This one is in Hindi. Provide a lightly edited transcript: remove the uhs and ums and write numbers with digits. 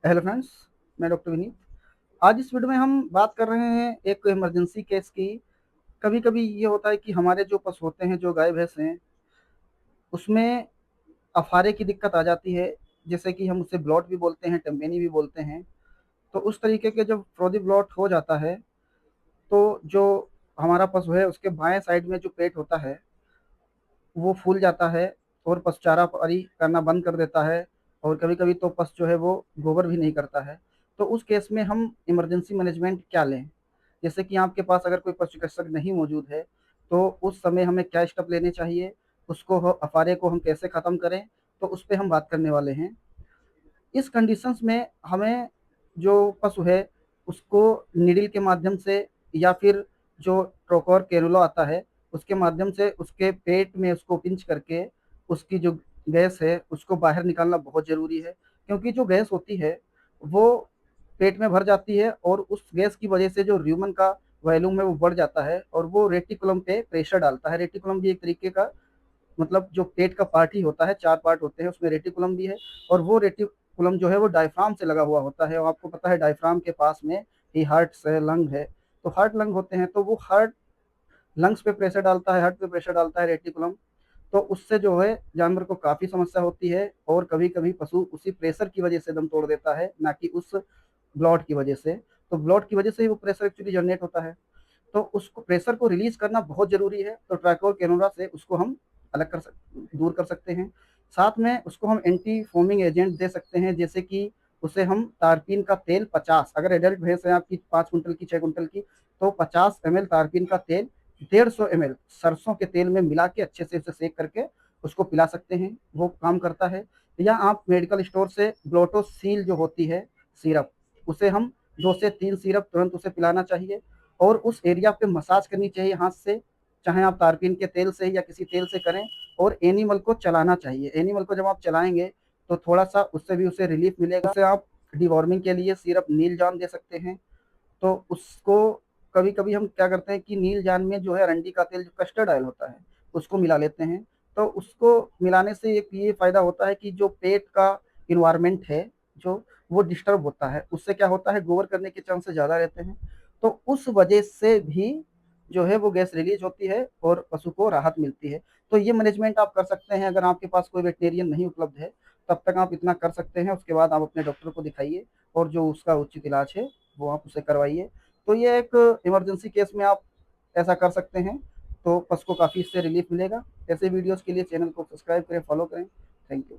हेलो फ्रेंड्स, मैं डॉक्टर विनीत। आज इस वीडियो में हम बात कर रहे हैं एक इमरजेंसी केस की। कभी-कभी ये होता है कि हमारे जो पशु होते हैं, जो गाय भैंस हैं, उसमें अफारे की दिक्कत आ जाती है। जैसे कि हम उसे ब्लॉट भी बोलते हैं, टम्पेनी भी बोलते हैं। तो उस तरीके के जब फ्रोदी ब्लॉट हो जाता है, तो जो हमारा पशु है, उसके बाएँ साइड में जो पेट होता है, वो फूल जाता है और पशु चारा पानी करना बंद कर देता है। और कभी-कभी तो पशु जो है वो गोबर भी नहीं करता है। तो उस केस में हम इमरजेंसी मैनेजमेंट क्या लें? जैसे कि आपके पास अगर कोई पशु चिकित्सक नहीं मौजूद है, तो उस समय हमें क्या स्टेप लेने चाहिए? उसको अफारे को हम कैसे ख़त्म करें? तो उस पे हम बात करने वाले हैं। इस कंडीशंस में हमें जो पशु है, उसको नीडल के माध्यम से या फिर जो ट्रोकोर कैनुला आता है, उसके माध्यम से उसके पेट में उसको पिंच करके उसकी जो गैस है, उसको बाहर निकालना बहुत ज़रूरी है। क्योंकि जो गैस होती है, वो पेट में भर जाती है और उस गैस की वजह से जो ल्यूमन का वॉल्यूम है, वो बढ़ जाता है और वो रेटिकुलम पे प्रेशर डालता है। रेटिकुलम भी एक तरीके का मतलब जो पेट का पार्ट ही होता है, 4 पार्ट होते हैं, उसमें रेटिकुलम भी है और वो रेटिकुलम जो है वो डायफ्राम से लगा हुआ होता है और आपको पता है डायफ्राम के पास में ही हार्ट्स है, लंग है। तो हार्ट लंग होते हैं, तो वो हार्ट लंग्स पे प्रेशर डालता है, हार्ट पे प्रेशर डालता है रेटिकुलम। तो उससे जो है जानवर को काफ़ी समस्या होती है और कभी-कभी पशु उसी प्रेशर की वजह से दम तोड़ देता है, ना कि उस ब्लॉट की वजह से। तो ब्लॉट की वजह से ही वो प्रेशर एक्चुअली जनरेट होता है। तो उसको प्रेशर को रिलीज़ करना बहुत ज़रूरी है, तो ट्राइकोल कैनोला से उसको हम अलग कर सक दूर कर सकते हैं। साथ में उसको हम एंटी फ़ोमिंग एजेंट दे सकते हैं, जैसे कि उसे हम तारपीन का तेल 50, अगर एडल्ट भैंस है आपकी 5 कुंटल की, 6 कुंटल की, तो 50 एमएल तारपीन का तेल 150 एमएल सरसों के तेल में मिला के अच्छे से उसे सेक करके उसको पिला सकते हैं, वो काम करता है। या आप मेडिकल स्टोर से ग्लूटासील जो होती है सिरप, उसे हम 2 से 3 सिरप तुरंत उसे पिलाना चाहिए और उस एरिया पे मसाज करनी चाहिए हाथ से, चाहे आप तारपीन के तेल से या किसी तेल से करें। और एनिमल को चलाना चाहिए। एनिमल को जब आप चलाएँगे, तो थोड़ा-सा उससे भी उसे रिलीफ़ मिलेगा। उसे आप डिवॉर्मिंग के लिए सिरप नील जॉन दे सकते हैं। तो उसको कभी-कभी हम क्या करते हैं कि नील जान में जो है अरंडी का तेल, जो कस्टर्ड ऑयल होता है, उसको मिला लेते हैं। तो उसको मिलाने से एक ये फ़ायदा होता है कि जो पेट का एनवायरनमेंट है, जो वो डिस्टर्ब होता है। उससे क्या होता है, गोबर करने के चांसेस ज़्यादा रहते हैं। तो उस वजह से भी जो है वो गैस रिलीज़ होती है और पशु को राहत मिलती है। तो ये मैनेजमेंट आप कर सकते हैं। अगर आपके पास कोई वेटनेरियन नहीं उपलब्ध है, तब तक आप इतना कर सकते हैं। उसके बाद आप अपने डॉक्टर को दिखाइए और जो उसका उचित इलाज है, वो आप उसे करवाइए। तो ये एक इमरजेंसी केस में आप ऐसा कर सकते हैं, तो पशु को काफ़ी इससे रिलीफ़ मिलेगा। ऐसे वीडियोज़ के लिए चैनल को सब्सक्राइब करें, फॉलो करें। Thank you.